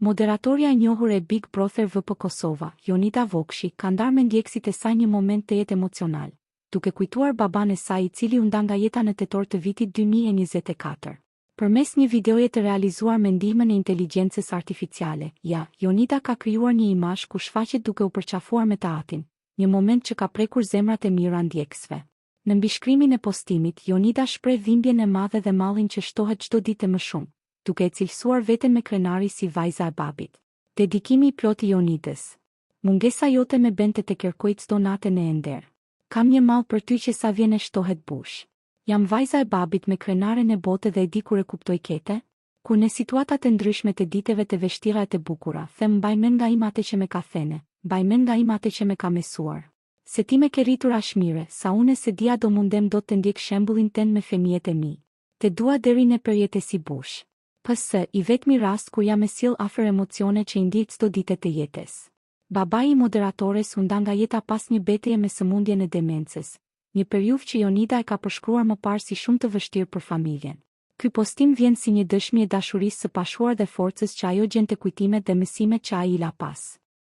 Moderatorja e njohur e Big Brother VP Kosova, Jonida Vokshi, ka ndarë me ndjekësit e saj një moment të jetë emocional, duke kujtuar baban e saj i cili u nda nga jeta në tetor të vitit 2024. Përmes një videoje të realizuar me ndihmën e inteligjencës artificiale, Jonida ka krijuar një imazh ku shfaqet duke u përqafuar me taatin, një moment që ka prekur zemrat e mira ndjekësve. Në mbishkrimin e postimit, Jonida shpreh dhimbjen e madhe dhe mallin që shtohet çdo ditë më shumë, duke e cilësuar veten me krenari si vajza e babit. Dedikimi i plotë i Jonidës. Mungesa jote me bente të kërkoj çdo natë në ender. Kam një mall për ty që sa vjen e shtohet bush. Jam vajza e babit me krenaren e bote dhe e di kur e kuptoj kete? Kur në situatat e ndryshme të diteve të vështira e të bukura, them mbaj mend nga im atë që me ka thënë, mbaj mend nga im atë që me ka mësuar. Se ti me ke rritur aq mire, sa unë se dia do mundem do të ndjek shembullin tënd me fëmijët e mi. Te dua deri në përjetë si bush. PS, i vetmi rast kur jam e sill afër emocione që i ndjej çdo ditë të jetës. Babai i moderatores u nda nga jeta pas një betejë me sëmundjen e demencës, një periudhë që Jonida e ka përshkruar më parë si shumë të vështirë për familjen. Ky postim vjen si një dëshmi e dashurisë së pashuar dhe forcës që ajo gjen te kujtimet dhe mësimet që ai i la pas.